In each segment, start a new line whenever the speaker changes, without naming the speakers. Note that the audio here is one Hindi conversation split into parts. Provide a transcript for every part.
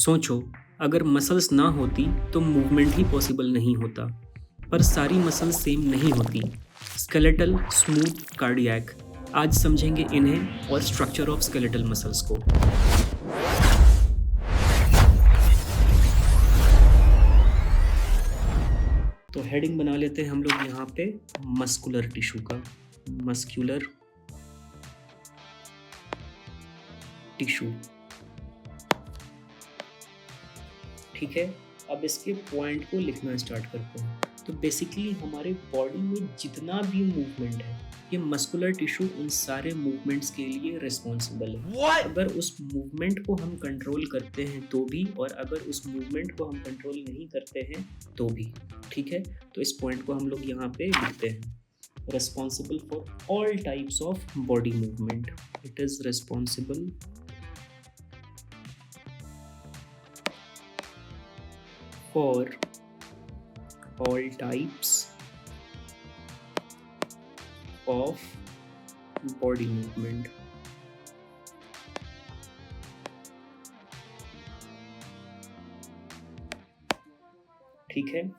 सोचो, अगर मसल्स ना होती तो मूवमेंट ही पॉसिबल नहीं होता। पर सारी मसल्स सेम नहीं होती। Skeletal, smooth, cardiac. आज समझेंगे इन्हें और स्ट्रक्चर ऑफ स्केलेटल मसल्स को। तो हेडिंग बना लेते हैं हम लोग यहाँ पे मस्कुलर टिश्यू का। मस्कुलर टिश्यू, ठीक है। अब इसके पॉइंट को लिखना स्टार्ट करते हैं। तो बेसिकली हमारे बॉडी में जितना भी मूवमेंट है, ये मस्कुलर टिश्यू उन सारे मूवमेंट्स के लिए रिस्पॉन्सिबल है। अगर उस मूवमेंट को हम कंट्रोल करते हैं तो भी, और अगर उस मूवमेंट को हम कंट्रोल नहीं करते हैं तो भी, ठीक है। तो इस पॉइंट को हम लोग यहाँ पे लिखते हैं, responsible for all types of body movement. It is responsible for all types of body movement। ठीक है।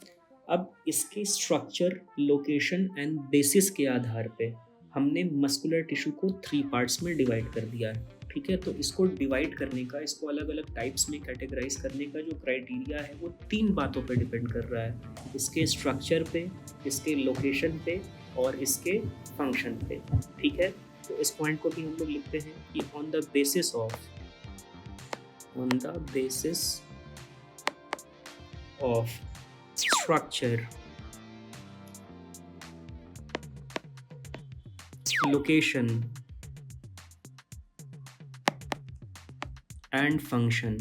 अब इसके स्ट्रक्चर, लोकेशन एंड बेसिस के आधार पे हमने मस्कुलर टिश्यू को 3 पार्ट्स में डिवाइड कर दिया है, ठीक है। तो इसको डिवाइड करने का, इसको अलग अलग टाइप्स में कैटेगराइज करने का जो क्राइटेरिया है वो 3 बातों पे डिपेंड कर रहा है, इसके स्ट्रक्चर पे, इसके लोकेशन पे और इसके फंक्शन पे, ठीक है। तो इस पॉइंट को भी हम लोग लिखते हैं कि on the basis of structure, location and function,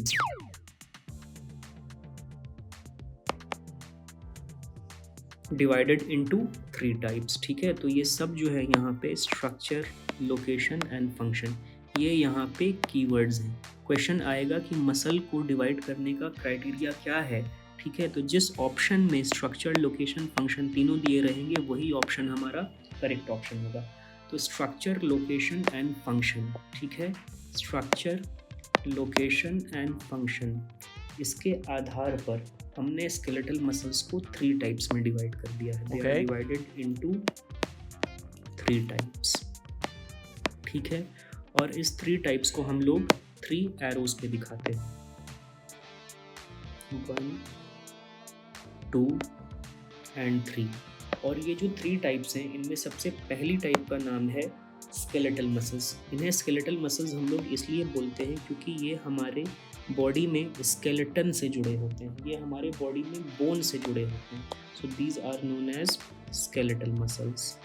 divided into 3 types, ठीक है। तो ये सब जो है यहाँ पे स्ट्रक्चर, लोकेशन एंड फंक्शन, ये यहाँ पे कीवर्ड्स हैं। क्वेश्चन आएगा कि मसल को डिवाइड करने का क्राइटेरिया क्या है, ठीक है। तो जिस ऑप्शन में स्ट्रक्चर, लोकेशन, फंक्शन तीनों दिए रहेंगे वही ऑप्शन हमारा करेक्ट ऑप्शन होगा। तो स्ट्रक्चर, लोकेशन एंड फंक्शन, ठीक है। स्ट्रक्चर, लोकेशन एंड फंक्शन, इसके आधार पर हमने स्केलेटल मसल्स को 3 टाइप्स में डिवाइड कर दिया है। They are divided into 3 types, ठीक है। और इस 3 टाइप्स को हम लोग 3 एरोज पे दिखाते हैं, 1, 2 एंड 3। और ये जो 3 टाइप्स हैं, इनमें सबसे पहली टाइप का नाम है स्केलेटल मसल्स। इन्हें स्केलेटल मसल्स हम लोग इसलिए बोलते हैं क्योंकि ये हमारे बॉडी में स्केलेटन से जुड़े होते हैं, ये हमारे बॉडी में बोन से जुड़े होते हैं। So these are known as skeletal muscles.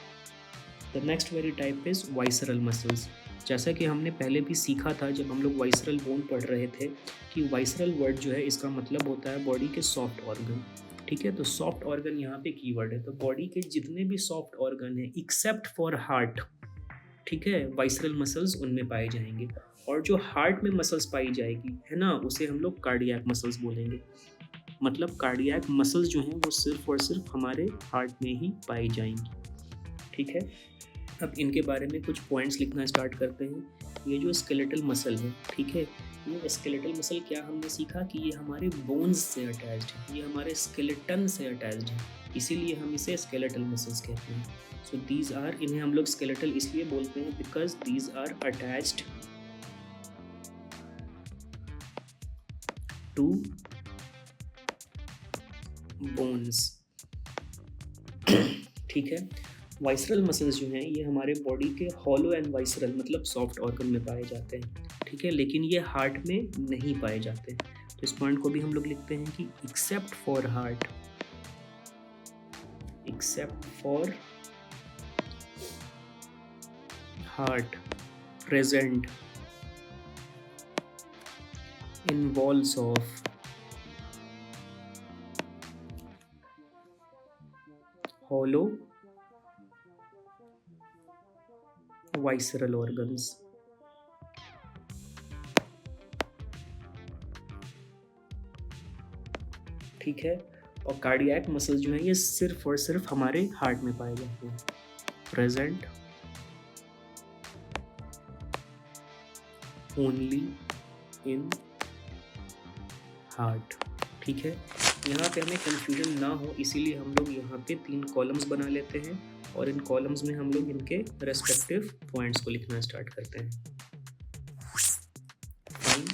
The next very type is visceral muscles. जैसा कि हमने पहले भी सीखा था जब हम लोग वाइसरल बोन पढ़ रहे थे कि वाइसरल वर्ड जो है इसका मतलब होता है बॉडी के सॉफ्ट ऑर्गन, ठीक है। तो सॉफ्ट ऑर्गन यहाँ पे कीवर्ड है। तो बॉडी के जितने भी सॉफ्ट ऑर्गन हैं एक्सेप्ट फॉर हार्ट, ठीक है, वाइसरल मसल्स उनमें पाए जाएंगे। और जो हार्ट में मसल्स पाई जाएगी है ना, उसे हम लोग कार्डियक मसल्स बोलेंगे। मतलब कार्डियक मसल्स जो हैं वो सिर्फ और सिर्फ हमारे हार्ट में ही पाई जाएंगी, ठीक है। अब इनके बारे में कुछ पॉइंट्स लिखना स्टार्ट करते हैं। ये जो स्केलेटल मसल है, ठीक है, ये स्केलेटल मसल क्या हमने सीखा कि ये हमारे बोन्स से अटैच्ड है, ये हमारे स्केलेटन से अटैच्ड है, इसीलिए हम इसे स्केलेटल मसल्स कहते हैं। सो दीज आर, इन्हें हम लोग स्केलेटल इसलिए बोलते हैं because these are attached to bones, ठीक है। वाइसरल मसल्स जो हैं ये हमारे बॉडी के हॉलो एंड वाइसरल मतलब सॉफ्ट ऑर्गन में पाए जाते हैं, ठीक है, लेकिन ये हार्ट में नहीं पाए जाते। तो इस पॉइंट को भी हम लोग लिखते हैं कि except for heart, except for heart present in walls of hollow visceral organs, ठीक है। और कार्डियक मसल्स जो हैं ये सिर्फ और सिर्फ हमारे हार्ट में पाए जाते हैं, प्रेजेंट ओनली in हार्ट। ठीक है, यहाँ पे हमें कन्फ्यूजन ना हो इसीलिए हम लोग यहाँ पे 3 कॉलम्स बना लेते हैं और इन कॉलम्स में हम लोग इनके रेस्पेक्टिव पॉइंट्स को लिखना स्टार्ट करते हैं। फाइन,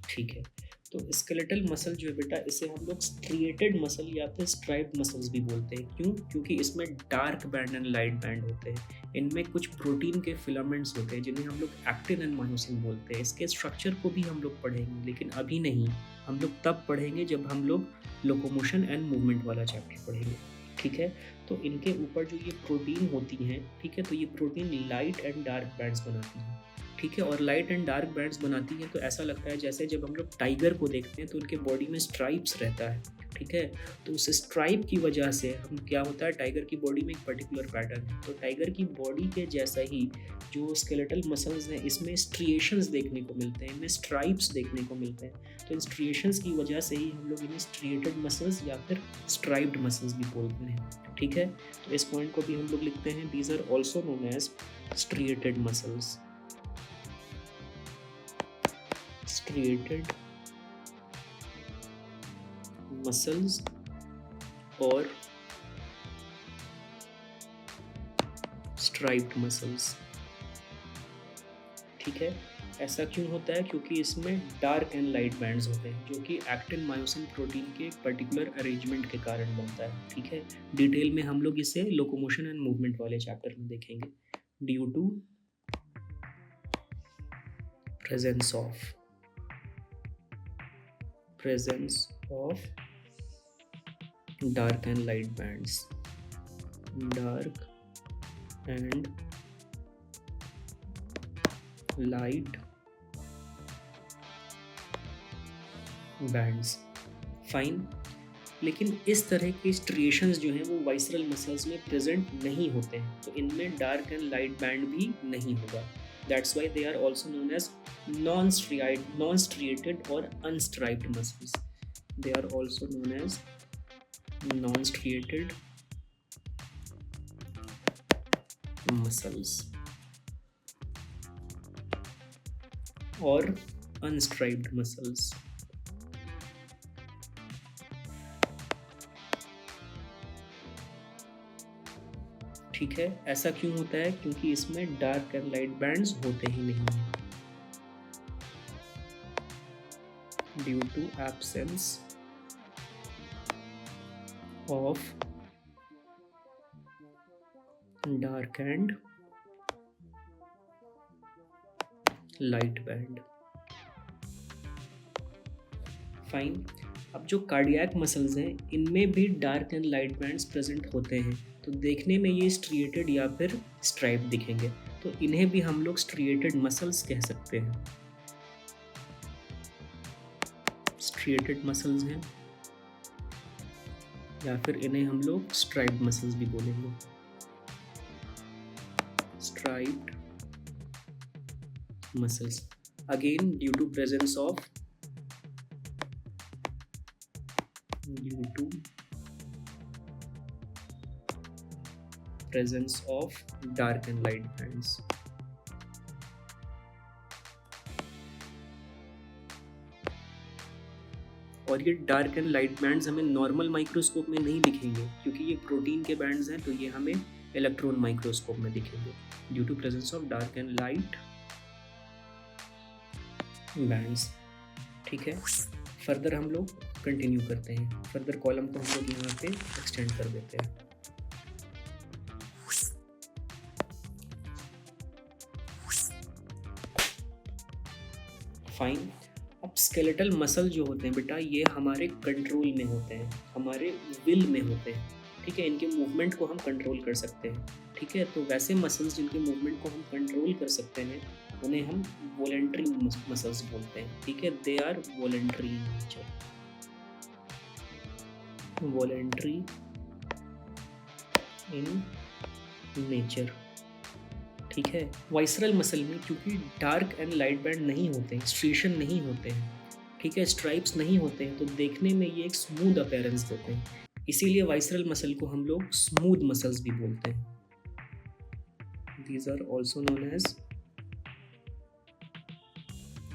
ठीक है। तो स्केलेटल मसल जो है बेटा, इसे हम लोग स्ट्रिएटेड मसल या फिर स्ट्राइप्ड मसल्स भी बोलते हैं। क्यों? क्योंकि इसमें dark band and light band होते हैं। इनमें कुछ प्रोटीन के फिलामेंट्स होते हैं जिन्हें हम लोग एक्टिन एंड मायोसिन बोलते हैं। इसके स्ट्रक्चर को भी हम लोग पढ़ेंगे, लेकिन अभी नहीं। हम लोग तब पढ़ेंगे जब हम लोग लोकोमोशन एंड मूवमेंट वाला चैप्टर पढ़ेंगे। ठीक है, तो इनके ऊपर जो ये प्रोटीन होती हैं, ठीक है, तो ये protein light and dark bands बनाती हैं। ठीक है, और लाइट एंड डार्क बैंड्स बनाती हैं तो ऐसा लगता है जैसे जब हम लोग टाइगर को देखते हैं तो उनके बॉडी में स्ट्राइप्स रहता है। ठीक है, तो उस स्ट्राइप की वजह से हम क्या होता है, टाइगर की बॉडी में एक पर्टिकुलर पैटर्न है। तो टाइगर की बॉडी के जैसा ही जो स्केलेटल मसल्स हैं, इसमें स्ट्रिएशंस देखने को मिलते हैं, इनमें स्ट्राइप्स देखने को मिलते हैं। तो इन स्ट्रिएशंस की वजह से ही हम लोग इन्हें स्ट्रिएटेड मसल्स या फिर स्ट्राइप्ड मसल्स भी बोलते हैं। ठीक है, तो इस पॉइंट को भी हम लोग लिखते हैं, these are also known as striated muscles. striated muscles और striped muscles। ठीक है, ऐसा क्यों होता है? क्योंकि इसमें डार्क एंड लाइट बैंड्स होते हैं जो कि एक्टिन मायोसिन प्रोटीन के एक पर्टिकुलर अरेंजमेंट के कारण बनता है। ठीक है, डिटेल में हम लोग इसे लोकोमोशन एंड मूवमेंट वाले चैप्टर में देखेंगे। Due to presence of dark and light bands, dark and light bands. Fine, लेकिन इस तरह के स्ट्रिएशंस जो हैं वो वाइसरल मसल्स में प्रेजेंट नहीं होते हैं, तो इनमें डार्क एंड लाइट बैंड भी नहीं होगा। That's why they are also known as non-striated or unstriped muscles. They are also known as non-striated muscles or unstriped muscles. ठीक है, ऐसा क्यों होता है? क्योंकि इसमें डार्क एंड लाइट बैंड्स होते ही नहीं हैं। Due to absence of dark and light band। Fine, अब जो कार्डियक मसल्स हैं इनमें भी dark and light bands present होते हैं, तो देखने में ये स्ट्रिएटेड या फिर स्ट्राइप दिखेंगे, तो इन्हें भी हम लोग स्ट्रिएटेड मसल्स कह सकते हैं। स्ट्रिएटेड मसल्स हैं या फिर इन्हें हम लोग स्ट्राइप्ड मसल्स भी बोलेंगे। Striped muscles, again due to presence of dark and light bands. और ये डार्क एंड लाइट बैंड्स हमें नॉर्मल माइक्रोस्कोप में नहीं दिखेंगे, क्योंकि ये प्रोटीन के बैंड्स हैं, तो ये हमें इलेक्ट्रॉन माइक्रोस्कोप में दिखेंगे due to presence of dark and light bands. ठीक है, फर्दर हम लोग कंटिन्यू करते हैं। फर्दर कॉलम को हम लोग यहाँ पे एक्सटेंड कर देते हैं। फाइन, अब स्केलेटल मसल जो होते हैं बेटा, ये हमारे कंट्रोल में होते हैं, हमारे विल में होते हैं। ठीक है, इनके मूवमेंट को हम कंट्रोल कर सकते हैं। ठीक है, तो वैसे मसल्स जिनके मूवमेंट को हम कंट्रोल कर सकते हैं उन्हें हम वॉलेंट्री मसल्स बोलते हैं। ठीक है, they are voluntary in nature. Voluntary in nature. ठीक है, वाइसरल मसल में क्योंकि डार्क एंड लाइट बैंड नहीं होते हैं, स्ट्रिएशन नहीं होते हैं, ठीक है, स्ट्राइप्स नहीं होते हैं, तो देखने में ये एक स्मूथ अपीयरेंस देते हैं। इसीलिए वाइसरल मसल को हम लोग स्मूथ मसल्स भी बोलते हैं। These are also known as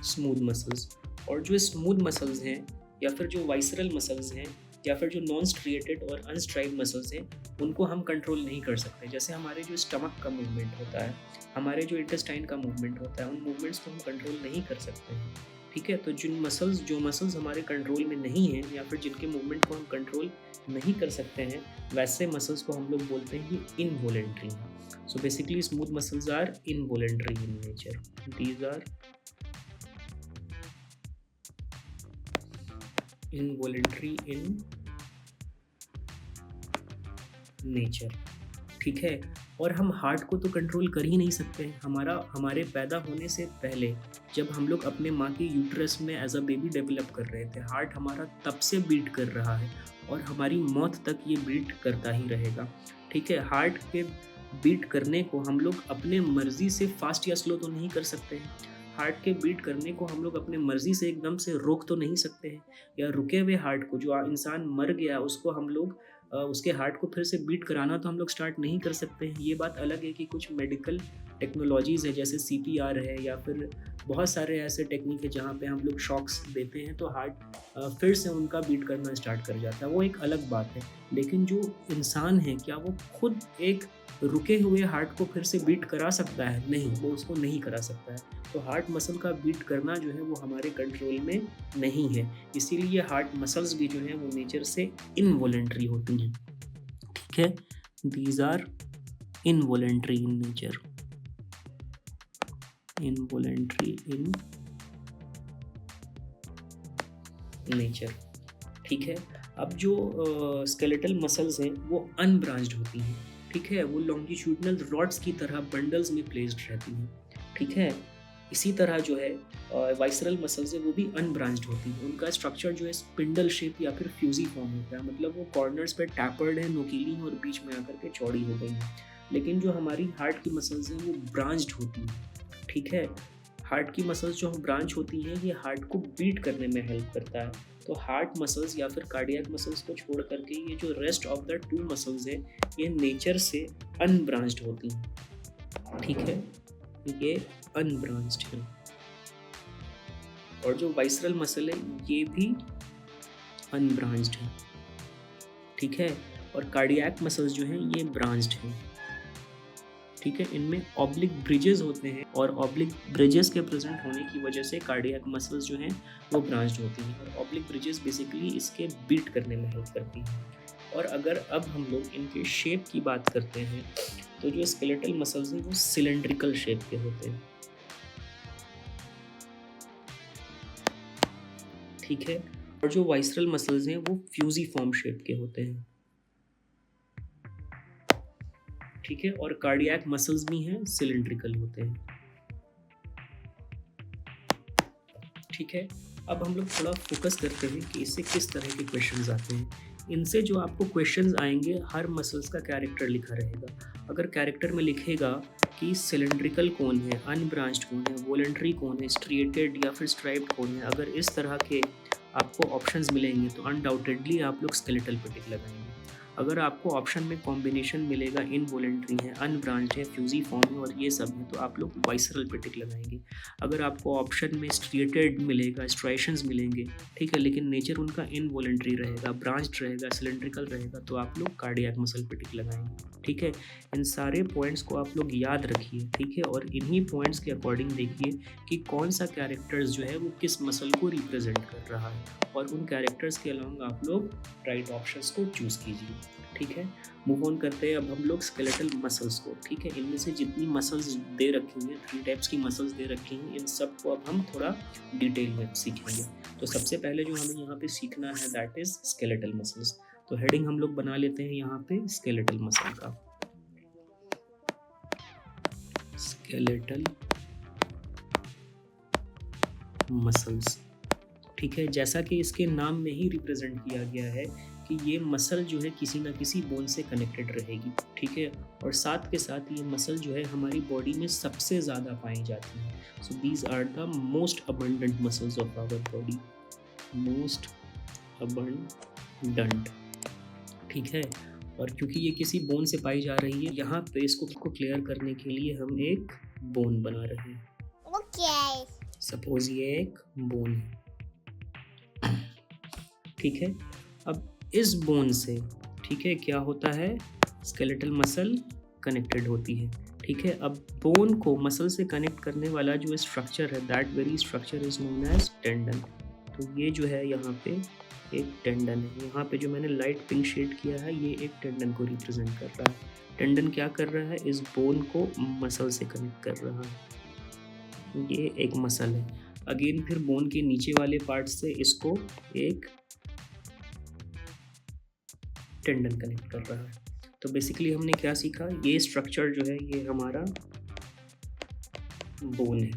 smooth muscles. और जो स्मूथ मसल्स हैं या फिर जो वाइसरल मसल्स हैं या फिर जो नॉन स्ट्रिएटेड और अनस्ट्राइब मसल्स हैं उनको हम कंट्रोल नहीं कर सकते। जैसे हमारे जो स्टमक का मूवमेंट होता है, हमारे जो इंटेस्टाइन का मूवमेंट होता है, उन मूवमेंट्स को हम कंट्रोल नहीं कर सकते हैं। ठीक है, तो जो मसल्स हमारे कंट्रोल में नहीं हैं या फिर जिनके मूवमेंट को हम कंट्रोल नहीं कर सकते हैं, वैसे मसल्स को हम लोग बोलते हैं कि involuntary. So basically smooth muscles are involuntary in nature. These are involuntary in nature. ठीक है, और हम हार्ट को तो कंट्रोल कर ही नहीं सकते। हमारे पैदा होने से पहले जब हम लोग अपने माँ के यूट्रस में एज अ बेबी डेवलप कर रहे थे, हार्ट हमारा तब से बीट कर रहा है और हमारी मौत तक ये बीट करता ही रहेगा। ठीक है, हार्ट के बीट करने को हम लोग अपने मर्जी से फास्ट या स्लो तो नहीं कर सकते हैं। हार्ट के बीट करने को हम लोग अपने मर्जी से एकदम से रोक तो नहीं सकते हैं, या रुके हुए हार्ट को, जो इंसान मर गया उसको हम लोग उसके हार्ट को फिर से बीट कराना तो हम लोग स्टार्ट नहीं कर सकते हैं। ये बात अलग है कि कुछ मेडिकल टेक्नोलॉजीज़ है जैसे सीपीआर है या फिर बहुत सारे ऐसे टेक्निक है जहाँ पे हम लोग शॉक्स देते हैं तो हार्ट फिर से उनका बीट करना स्टार्ट कर जाता है, वो एक अलग बात है। लेकिन जो इंसान है, क्या वो खुद एक रुके हुए हार्ट को फिर से बीट करा सकता है? नहीं, वो उसको नहीं करा सकता है। तो हार्ट मसल का बीट करना जो है वो हमारे कंट्रोल में नहीं है, इसीलिए हार्ट मसल्स भी जो हैं वो नेचर से इनवॉलेंट्री होती हैं। ठीक है, these are involuntary in nature. Involuntary in nature. ठीक है, अब जो स्केलेटल मसल्स हैं वो अनब्रांच्ड होती हैं। ठीक है, वो लॉन्गिट्यूडनल रॉड्स की तरह बंडल्स में प्लेस्ड रहती हैं। ठीक है, इसी तरह जो है वाइसरल मसल्स है वो भी अनब्रांच्ड होती हैं। उनका स्ट्रक्चर जो है स्पिंडल शेप या फिर फ्यूजी फॉर्म होता है, मतलब वो कॉर्नर्स पे टैपर्ड है, नुकीली हैं और बीच में आकर के चौड़ी हो गई हैं। लेकिन जो हमारी हार्ट की मसल्स हैं वो ब्रांच्ड होती हैं। ठीक है, हार्ट की मसल्स जो ब्रांच होती हैं ये हार्ट को बीट करने में हेल्प करता है। तो हार्ट मसल्स या फिर कार्डियक मसल्स को छोड़ करके ये जो rest of the two muscles हैं ये नेचर से अनब्रांच्ड होती हैं। ठीक है, ये अनब्रांच्ड है। और जो वाइसरल मसल है ये भी अनब्रांच्ड है। ठीक है, और कार्डियक मसल्स जो हैं ये ब्रांच्ड हैं। ठीक है, इनमें ऑब्लिक ब्रिजेस होते हैं और ऑब्लिक ब्रिजेस के प्रेजेंट होने की वजह से कार्डियक मसल्स जो हैं वो ब्रांच्ड होती हैं। और ऑब्लिक ब्रिजेस बेसिकली इसके बीट करने में हेल्प करती हैं। और अगर अब हम लोग इनके शेप की बात करते हैं तो जो स्केलेटल मसल्स हैं वो सिलेंड्रिकल शेप के होते हैं। ठीक है, और जो वाइसरल मसल्स हैं वो फ्यूजीफॉर्म शेप के होते हैं। ठीक है, और कार्डियक मसल्स भी हैं सिलेंड्रिकल होते हैं। ठीक है, अब हम लोग थोड़ा फोकस करते हैं कि इससे किस तरह के क्वेश्चंस आते हैं। इनसे जो आपको क्वेश्चंस आएंगे, हर मसल्स का कैरेक्टर लिखा रहेगा। अगर कैरेक्टर में लिखेगा कि सिलेंड्रिकल कौन है, अनब्रांच्ड कौन है, वॉलंटरी कौन है, स्ट्रिएटेड या फिर स्ट्राइप्ड कौन है, अगर इस तरह के आपको ऑप्शंस मिलेंगे तो अनडाउटेडली आप लोग स्केलेटल पे टिक लगाएंगे। अगर आपको ऑप्शन में कॉम्बिनेशन मिलेगा इनवॉलेंट्री है, अनब्रांच्ड है, फ्यूजी फॉर्म है और ये सब है तो आप लोग वाइसरल पे टिक लगाएंगे। अगर आपको ऑप्शन में स्ट्रिएटेड मिलेगा, स्ट्राइशंस मिलेंगे, ठीक है, लेकिन नेचर उनका इनवॉलेंट्री रहेगा, ब्रांच्ड रहेगा, सिलेंड्रिकल रहेगा, तो आप लोग कार्डियक मसल पे टिक लगाएंगे। ठीक है, इन सारे पॉइंट्स को आप लोग याद रखिए। ठीक है, और इन्हीं पॉइंट्स के अकॉर्डिंग देखिए कि कौन सा कैरेक्टर्स जो है वो किस मसल को रिप्रेजेंट कर रहा है और उन कैरेक्टर्स के अलॉन्ग आप लोग राइट ऑप्शंस को चूज़ कीजिए। ठीक है, मूव ऑन करते हैं अब हम लोग स्केलेटल मसल्स को। ठीक है, इनमें से जितनी मसल्स दे रखी हुई हैं, 3 टाइप्स की मसल्स दे रखी हैं, इन सब को अब हम थोड़ा डिटेल में सीखेंगे। तो सबसे पहले जो हमें यहाँ पे सीखना है दैट इज स्केलेटल मसल्स। तो हेडिंग हम लोग बना लेते हैं यहाँ पे स्केलेटल मसल का। Skeletal muscles. ठीक है, जैसा कि इसके नाम में ही रिप्रेजेंट किया गया है कि ये मसल जो है किसी ना किसी बोन से कनेक्टेड रहेगी। ठीक है, और साथ के साथ ये मसल जो है हमारी बॉडी में सबसे ज़्यादा पाई जाती है। So these are the most abundant muscles of our body. Most abundant. ठीक है, और क्योंकि ये किसी बोन से पाई जा रही है, यहाँ पे इसको क्लियर करने के लिए हम एक बोन बना रहे हैं। सपोज ये एक बोन है। ठीक है। अब इस बोन से, ठीक है, क्या होता है, स्केलेटल मसल कनेक्टेड होती है, ठीक है। अब बोन को मसल से कनेक्ट करने वाला जो स्ट्रक्चर है, that very structure is known as tendon. तो ये जो है यहाँ पे एक टेंडन है, यहाँ पे जो मैंने लाइट पिंक शेड किया है ये एक टेंडन को रिप्रेजेंट कर रहा है। टेंडन क्या कर रहा है, इस बोन को मसल से कनेक्ट कर रहा है, ये एक मसल है। अगेन फिर बोन के नीचे वाले पार्ट से इसको एक टेंडन कनेक्ट कर रहा है। तो बेसिकली हमने क्या सीखा, ये स्ट्रक्चर जो है ये हमारा बोन है,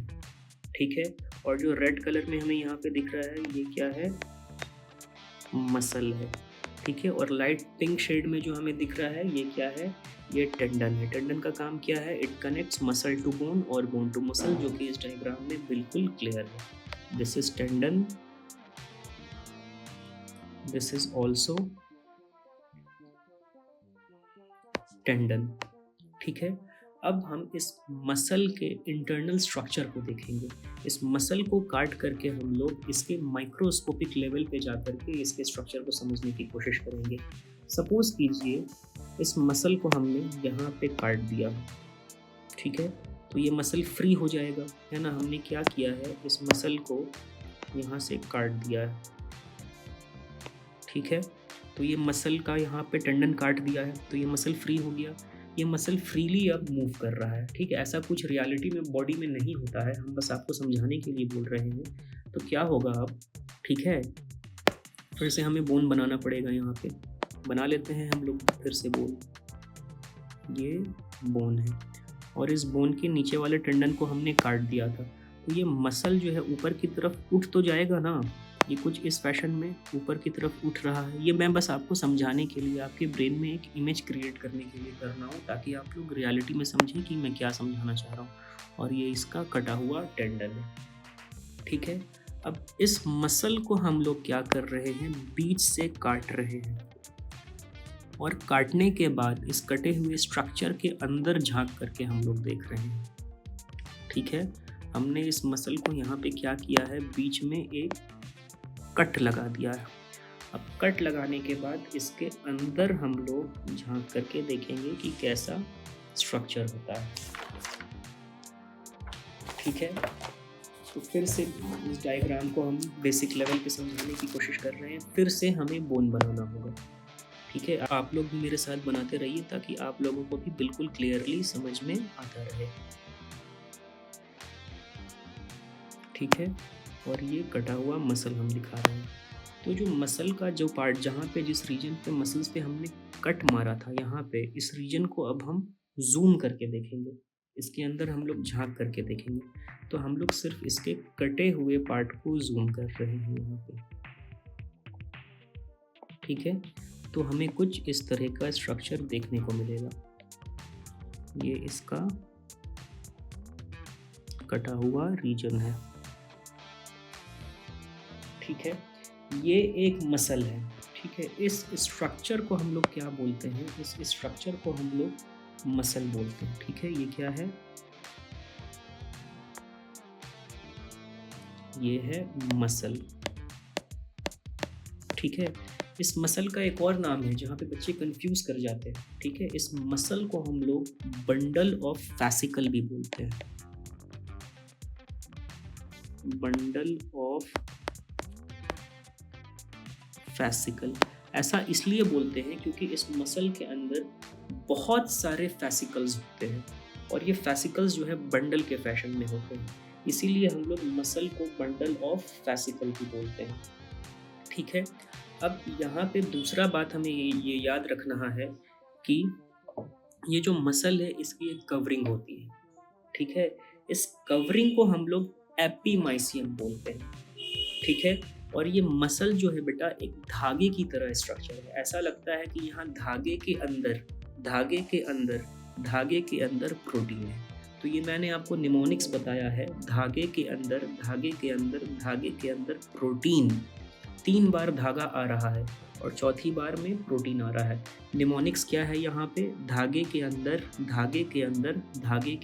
ठीक है। और जो रेड कलर में हमें यहाँ पे दिख रहा है ये क्या है, मसल है, ठीक है। और लाइट पिंक शेड में जो हमें दिख रहा है ये क्या है, ये टेंडन है। टेंडन का काम क्या है, it connects muscle to bone और बोन टू मसल, जो कि इस डायग्राम में बिल्कुल क्लियर है। This is tendon, this is also tendon, ठीक है। अब हम इस मसल के इंटरनल स्ट्रक्चर को देखेंगे। इस मसल को काट करके हम लोग इसके माइक्रोस्कोपिक लेवल पे जा करके इसके स्ट्रक्चर को समझने की कोशिश करेंगे। सपोज कीजिए इस मसल को हमने यहाँ पे काट दिया, ठीक है, तो ये मसल फ्री हो जाएगा, है ना। हमने क्या किया है, इस मसल को यहाँ से काट दिया है, ठीक है। तो ये मसल का यहाँ पे टेंडन काट दिया है, तो ये मसल फ्री हो गया। ये मसल फ्रीली अब मूव कर रहा है, ठीक है। ऐसा कुछ रियलिटी में बॉडी में नहीं होता है, हम बस आपको समझाने के लिए बोल रहे हैं। तो क्या होगा अब, ठीक है, फिर से हमें बोन बनाना पड़ेगा। यहाँ पे बना लेते हैं हम लोग फिर से बोन। ये बोन है और इस बोन के नीचे वाले टेंडन को हमने काट दिया था, तो ये मसल जो है ऊपर की तरफ उठ तो जाएगा ना, ये कुछ इस फैशन में ऊपर की तरफ उठ रहा है। ये मैं बस आपको समझाने के लिए, आपके ब्रेन में एक इमेज क्रिएट करने के लिए कर रहा हूँ, ताकि आप लोग रियलिटी में समझें कि मैं क्या समझाना चाह रहा हूँ। और ये इसका कटा हुआ टेंडन है, ठीक है। अब इस मसल को हम लोग क्या कर रहे हैं, बीच से काट रहे हैं, और काटने के बाद इस कटे हुए स्ट्रक्चर के अंदर झांक करके हम लोग देख रहे हैं, ठीक है। हमने इस मसल को यहाँ पे क्या किया है, बीच में एक कट लगा दिया है। अब कट लगाने के बाद इसके अंदर हम लोग झांक करके देखेंगे कि कैसा स्ट्रक्चर होता है, ठीक है। तो फिर से इस डायग्राम को हम बेसिक लेवल पे समझाने की कोशिश कर रहे हैं। फिर से हमें बोन बनाना होगा, ठीक है। आप लोग भी मेरे साथ बनाते रहिए ताकि आप लोगों को भी बिल्कुल क्लियरली समझ में आता रहे, ठीक है। और ये कटा हुआ मसल हम दिखा रहे हैं। तो जो मसल का जो पार्ट, जहाँ पे जिस रीजन पे मसल्स पे हमने कट मारा था, यहाँ पे इस रीजन को अब हम जूम करके देखेंगे, इसके अंदर हम लोग झांक करके देखेंगे। तो हम लोग सिर्फ इसके कटे हुए पार्ट को जूम कर रहे हैं यहाँ पे, ठीक है। तो हमें कुछ इस तरह का स्ट्रक्चर देखने को मिलेगा। ये इसका कटा हुआ रीजन है, ठीक है। ये एक मसल है, ठीक है। इस स्ट्रक्चर को हम लोग क्या बोलते हैं, इस स्ट्रक्चर को हम लोग मसल बोलते हैं, ठीक है। ये क्या है, ये है मसल, ठीक है। इस मसल का एक और नाम है जहाँ पे बच्चे कंफ्यूज कर जाते हैं, ठीक है। इस मसल को हम लोग बंडल ऑफ फैसिकल भी बोलते हैं, बंडल ऑफ फैसिकल। ऐसा इसलिए बोलते हैं क्योंकि इस मसल के अंदर बहुत सारे फैसिकल्स होते हैं, और ये फैसिकल्स जो है बंडल के फैशन में होते हैं, इसीलिए हम लोग मसल को बंडल ऑफ फैसिकल भी बोलते हैं, ठीक है। अब यहाँ पे दूसरा बात हमें ये याद रखना है कि ये जो मसल है इसकी एक कवरिंग होती है, ठीक है। इस कवरिंग को हम लोग एपीमाइसियम बोलते हैं, ठीक है। और ये मसल जो है बेटा एक धागे की तरह स्ट्रक्चर है। ऐसा लगता है कि यहाँ धागे के अंदर प्रोटीन है। तो ये मैंने आपको निमोनिक्स बताया है, धागे के अंदर प्रोटीन। 3 बार धागा आ रहा है और चौथी बार में प्रोटीन आ रहा है। निमोनिक्स क्या है यहाँ पे, धागे के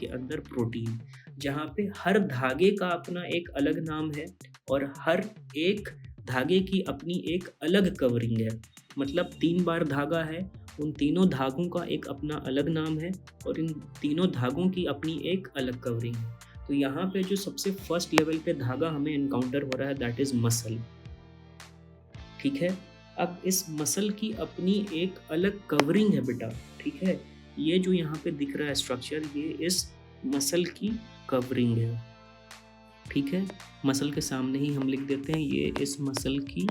अंदर प्रोटीन, जहाँ पे हर धागे का अपना एक अलग नाम है और हर एक धागे की अपनी एक अलग कवरिंग है, मतलब 3 बार धागा है, उन तीनों धागों का एक अपना अलग नाम है और इन तीनों धागों की अपनी एक अलग कवरिंग है। तो यहाँ पे जो सबसे फर्स्ट लेवल पे धागा हमें एनकाउंटर हो रहा है दैट इज़ मसल, ठीक है। अब इस मसल की अपनी एक अलग कवरिंग है बेटा, ठीक है। ये जो यहाँ पे दिख रहा है स्ट्रक्चर, ये इस मसल की कवरिंग है, ठीक है। मसल के सामने ही हम लिख देते हैं ये इस मसल की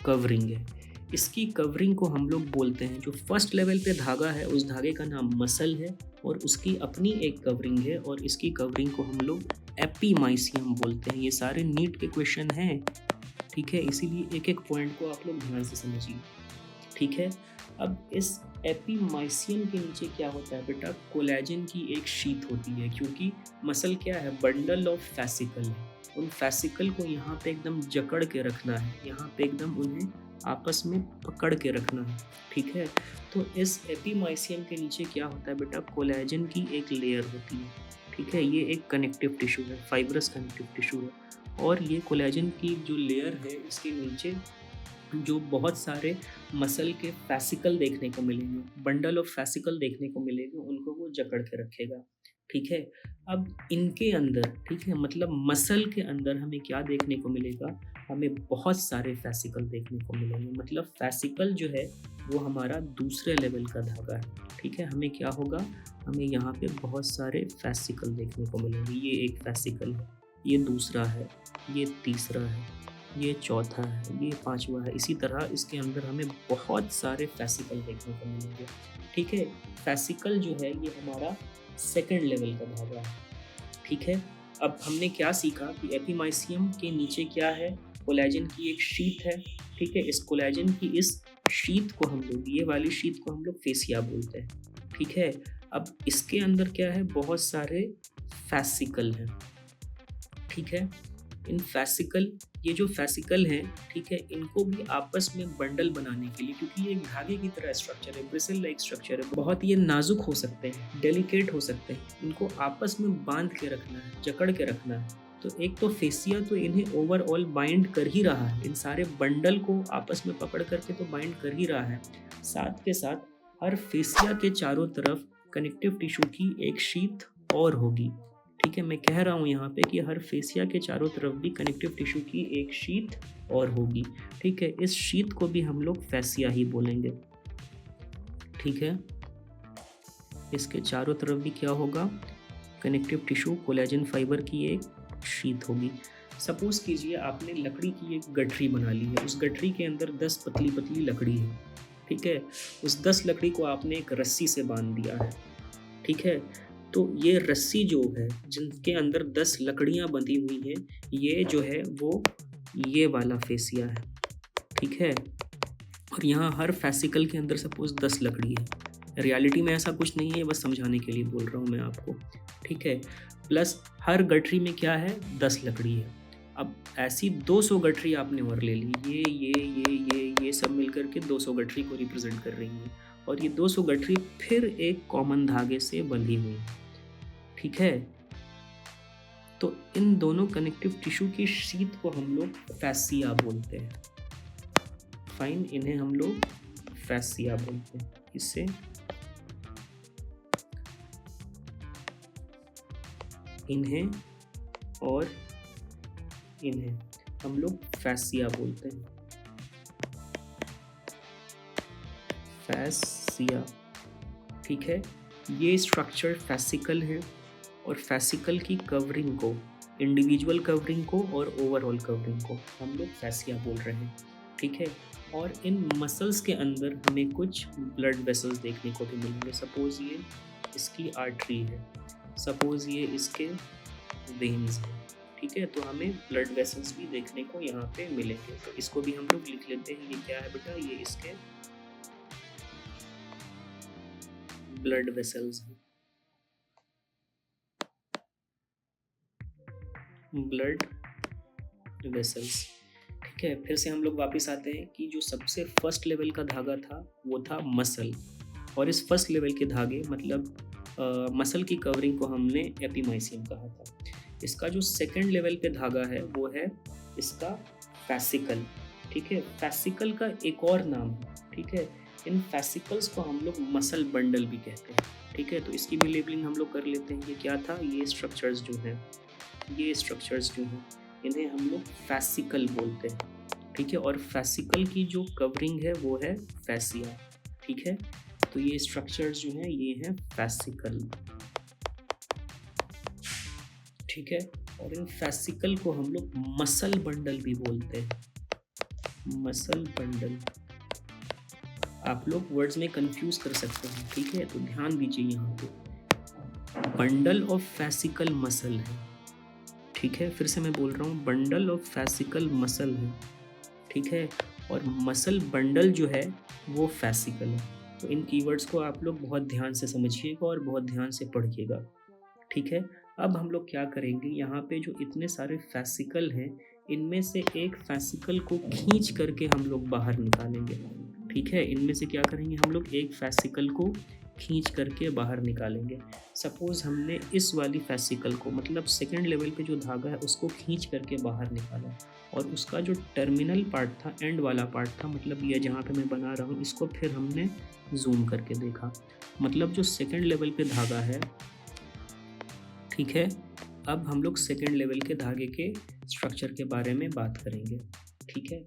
कवरिंग है। इसकी कवरिंग को हम लोग बोलते हैं, जो फर्स्ट लेवल पे धागा है उस धागे का नाम मसल है और उसकी अपनी एक कवरिंग है और इसकी कवरिंग को हम लोग एपीमाइसियम बोलते हैं। ये सारे नीट के क्वेश्चन हैं, ठीक है, इसीलिए एक एक पॉइंट को आप लोग ध्यान से समझिए, ठीक है। अब इस एपीमाइसियम के नीचे क्या होता है बेटा, कोलेजन की एक शीट होती है, क्योंकि मसल क्या है, बंडल ऑफ फैसिकल है। उन फैसिकल को यहाँ पे एकदम जकड़ के रखना है, यहाँ पे एकदम उन्हें आपस में पकड़ के रखना है, ठीक है। तो इस एपीमाइसियम के नीचे क्या होता है बेटा, कोलेजन की एक लेयर होती है, ठीक है। ये एक कनेक्टिव टिश्यू है, फाइब्रस कनेक्टिव टिश्यू है और ये कोलेजन की जो लेयर है इसके नीचे जो बहुत सारे मसल के फैसिकल देखने को मिलेंगे, बंडल ऑफ फैसिकल देखने को मिलेंगे, उनको वो जकड़ के रखेगा, ठीक है। अब इनके अंदर, ठीक है, मतलब मसल के अंदर हमें क्या देखने को मिलेगा, हमें बहुत सारे फैसिकल देखने को मिलेंगे। मतलब फैसिकल जो है वो हमारा दूसरे लेवल का धागा है, ठीक है। हमें क्या होगा, हमें यहाँ पे बहुत सारे फैसिकल देखने को मिलेंगे। ये एक फैसिकल है, ये दूसरा है, ये तीसरा है, ये चौथा है, ये पांचवा है। इसी तरह इसके अंदर हमें बहुत सारे फैसिकल देखने को मिलेंगे, ठीक है। फैसिकल जो है ये हमारा सेकंड लेवल का धागा है, ठीक है। अब हमने क्या सीखा कि एपीमाइसियम के नीचे क्या है, कोलेजन की एक शीट है, ठीक है। इस कोलेजन की इस शीट को हम लोग, ये वाली शीट को हम लोग फेसिया बोलते हैं, ठीक है। अब इसके अंदर क्या है, बहुत सारे फैसिकल हैं, ठीक है। इन फैसिकल, ये जो फैसिकल हैं, ठीक है, इनको भी आपस में बंडल बनाने के लिए, क्योंकि ये एक धागे की तरह स्ट्रक्चर है, ब्रिसल लाइक स्ट्रक्चर है, बहुत ये नाजुक हो सकते हैं, डेलिकेट हो सकते हैं, इनको आपस में बांध के रखना है, जकड़ के रखना है। तो एक तो फेसिया तो इन्हें ओवरऑल बाइंड कर ही रहा है, इन सारे बंडल को आपस में पकड़ करके तो बाइंड कर ही रहा है, साथ के साथ हर फेसिया के चारों तरफ कनेक्टिव टिश्यू की एक शीट और होगी, ठीक है। मैं कह रहा हूँ यहाँ पे कि हर फेसिया के चारों तरफ भी कनेक्टिव टिश्यू की एक शीट और होगी, ठीक है। इस शीट को भी हम लोग फैसिया ही बोलेंगे, ठीक है। इसके चारों तरफ भी क्या होगा, कनेक्टिव टिश्यू, कोलेजन फाइबर की एक शीट होगी। सपोज कीजिए आपने लकड़ी की एक गठरी बना ली है, उस गठरी के अंदर 10 पतली पतली लकड़ी है, ठीक है। उस 10 लकड़ी को आपने एक रस्सी से बांध दिया है, ठीक है। तो ये रस्सी जो है, जिनके अंदर 10 लकड़ियां बंधी हुई हैं, ये जो है वो ये वाला फेसिया है, ठीक है। और यहाँ हर फैसिकल के अंदर सपोज 10 लकड़ी है, रियलिटी में ऐसा कुछ नहीं है, बस समझाने के लिए बोल रहा हूँ मैं आपको, ठीक है। प्लस हर गठरी में क्या है, 10 लकड़ी है। अब ऐसी 200 गठरी आपने और ले ली, ये सब मिलकर के 200 गठरी को रिप्रेजेंट कर रही है और ये 200 गठरी फिर एक कॉमन धागे से बंधी हुई है, ठीक है। तो इन दोनों कनेक्टिव टिश्यू की शीट को हम लोग फैसिया बोलते हैं, फाइन, इन्हें हम लोग फैसिया बोलते हैं। इससे इन्हें और इन्हें हम लोग फैसिया बोलते हैं, फैसिया, ठीक है। ये स्ट्रक्चर फैसिकल है और फैसिकल की कवरिंग को, इंडिविजुअल कवरिंग को और ओवरऑल कवरिंग को हम लोग फैसिया बोल रहे हैं, ठीक है। और इन मसल्स के अंदर हमें कुछ ब्लड वेसल्स देखने को भी मिलेंगे। सपोज ये इसकी आर्टरी है, सपोज ये इसके वेन्स हैं, ठीक है। तो हमें ब्लड वेसल्स भी देखने को यहाँ पे मिलेंगे, तो इसको भी हम लोग लिख लेते हैं। ये क्या है बेटा, ये इसके ब्लड वेसल्स हैं, ब्लड वेसल्स, ठीक है। फिर से हम लोग वापस आते हैं कि जो सबसे फर्स्ट लेवल का धागा था वो था मसल, और इस फर्स्ट लेवल के धागे मतलब मसल की कवरिंग को हमने एपीमाइसियम कहा था। इसका जो सेकंड लेवल पे धागा है वो है इसका फैसिकल। ठीक है, फैसिकल का एक और नाम है। ठीक है, इन फैसिकल्स को हम लोग मसल बंडल भी कहते हैं। ठीक है, तो इसकी भी लेबलिंग हम लोग कर लेते हैं। ये क्या था, ये स्ट्रक्चर्स जो हैं, ये स्ट्रक्चर्स जो हैं इन्हें हम लोग फैसिकल बोलते हैं। ठीक है, और फैसिकल की जो कवरिंग है वो है फैसिया। ठीक है, तो ये स्ट्रक्चर्स जो हैं ये हैं फैसिकल। ठीक है, और इन फैसिकल को हम लोग मसल बंडल भी बोलते हैं। मसल बंडल, आप लोग वर्ड्स में कंफ्यूज कर सकते हैं। ठीक है, तो ध्यान दीजिए, यहाँ पे बंडल ऑफ फैसिकल मसल है। ठीक है, फिर से मैं बोल रहा हूँ, बंडल ऑफ फैसिकल मसल है। ठीक है, और मसल बंडल जो है वो फैसिकल है। तो इन कीवर्ड्स को आप लोग बहुत ध्यान से समझिएगा और बहुत ध्यान से पढ़िएगा। ठीक है, अब हम लोग क्या करेंगे, यहाँ पे जो इतने सारे फैसिकल हैं इनमें से एक फैसिकल को खींच करके हम लोग बाहर निकालेंगे। ठीक है, इनमें से क्या करेंगे, हम लोग एक फैसिकल को खींच करके बाहर निकालेंगे। सपोज हमने इस वाली फैसिकल को, मतलब सेकंड लेवल पे जो धागा है उसको खींच करके बाहर निकाला, और उसका जो टर्मिनल पार्ट था, एंड वाला पार्ट था, मतलब ये जहाँ पे मैं बना रहा हूँ इसको फिर हमने जूम करके देखा। मतलब जो सेकंड लेवल पे धागा है, ठीक है, अब हम लोग सेकंड लेवल के धागे के स्ट्रक्चर के बारे में बात करेंगे। ठीक है,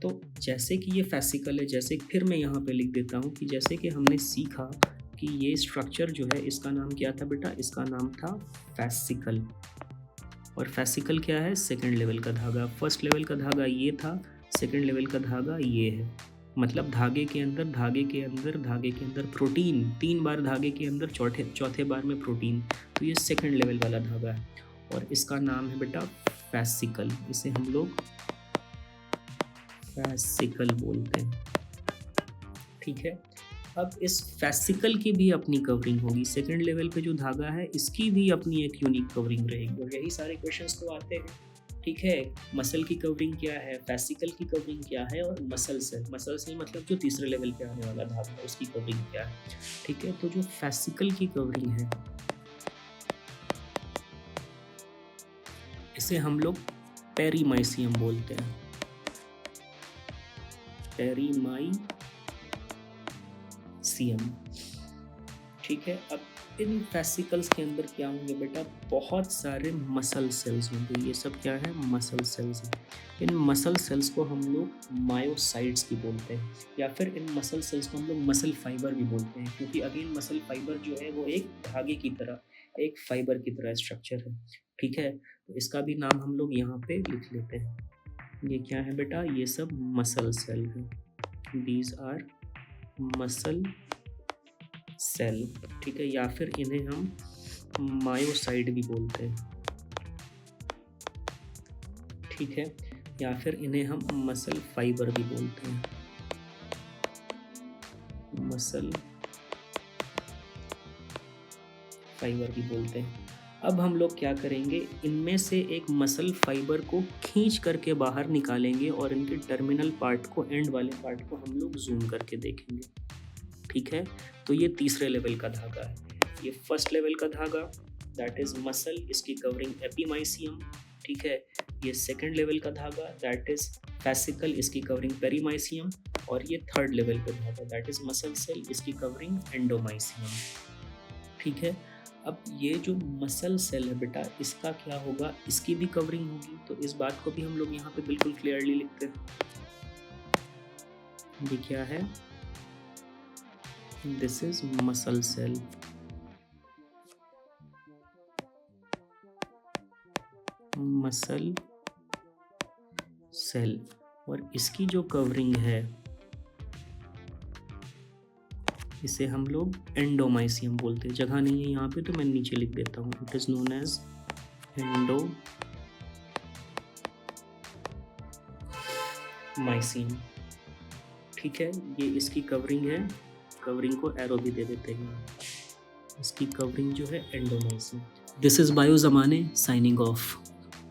तो जैसे कि ये फैसिकल है, जैसे फिर मैं यहाँ पे लिख देता हूँ कि जैसे कि हमने सीखा कि ये स्ट्रक्चर जो है इसका नाम क्या था बेटा, इसका नाम था फैसिकल। और फैसिकल क्या है, सेकंड लेवल का धागा। फर्स्ट लेवल का धागा ये था, सेकंड लेवल का धागा ये है। मतलब धागे के अंदर प्रोटीन, 3 बार धागे के अंदर चौथे बार में प्रोटीन, तो ये सेकंड लेवल वाला धागा है और इसका नाम है बेटा फैसिकल। इसे हम लोग फैसिकल बोलते हैं। ठीक है, अब इस फैसिकल की भी अपनी कवरिंग होगी। सेकंड लेवल पे जो धागा है इसकी भी अपनी एक यूनिक कवरिंग रहेगी, और यही सारे क्वेश्चंस तो आते हैं। ठीक है, मसल की कवरिंग क्या है, फैसिकल की कवरिंग क्या है, और मसल सेल मतलब जो तीसरे लेवल पे आने वाला धागा है उसकी कवरिंग क्या है। ठीक है, तो जो फैसिकल की कवरिंग है इसे हम लोग पेरीमाइसियम बोलते हैं। पेरीमाइसियम। ठीक है, अब इन फैसिकल्स के अंदर क्या होंगे बेटा, बहुत सारे मसल सेल्स होंगे। ये सब क्या है, मसल सेल्स हैं। इन मसल सेल्स को हम लोग मायोसाइट्स भी बोलते हैं, या फिर इन मसल सेल्स को हम लोग मसल फाइबर भी बोलते हैं, क्योंकि अगेन मसल फाइबर जो है वो एक धागे की तरह, एक फाइबर की तरह स्ट्रक्चर है। ठीक है, तो इसका भी नाम हम लोग यहाँ पे लिख लेते हैं। ये क्या है बेटा, ये सब मसल सेल है। These are muscle cell. ठीक है, या फिर इन्हें हम मायोसाइट भी बोलते हैं। ठीक है, या फिर इन्हें हम मसल फाइबर भी बोलते हैं। मसल फाइबर भी बोलते हैं। अब हम लोग क्या करेंगे, इनमें से एक मसल फाइबर को खींच करके बाहर निकालेंगे और इनके टर्मिनल पार्ट को, एंड वाले पार्ट को हम लोग जूम करके देखेंगे। ठीक है, तो ये तीसरे लेवल का धागा है। ये फर्स्ट लेवल का धागा दैट इज मसल, इसकी कवरिंग एपीमाइसियम। ठीक है, ये सेकंड लेवल का धागा दैट इज फैसिकल, इसकी कवरिंग पेरीमाइसियम। और ये थर्ड लेवल का धागा दैट इज मसल सेल, इसकी कवरिंग एंडोमाइसियम। ठीक है, अब ये जो मसल सेल है बेटा, इसका क्या होगा, इसकी भी कवरिंग होगी। तो इस बात को भी हम लोग यहाँ पे बिल्कुल क्लियरली लिखते हैं। ये क्या है, this is muscle cell. Muscle cell, और इसकी जो कवरिंग है इसे हम लोग एंडोमाइसियम बोलते हैं। जगह नहीं है यहाँ पे तो मैं नीचे लिख देता हूँ, it is known as endomysium. ठीक है, ये इसकी कवरिंग है, कवरिंग को एरो भी दे देते हैं। इसकी कवरिंग जो है एंडोमाइसियम। दिस इज बायो जमाने साइनिंग ऑफ।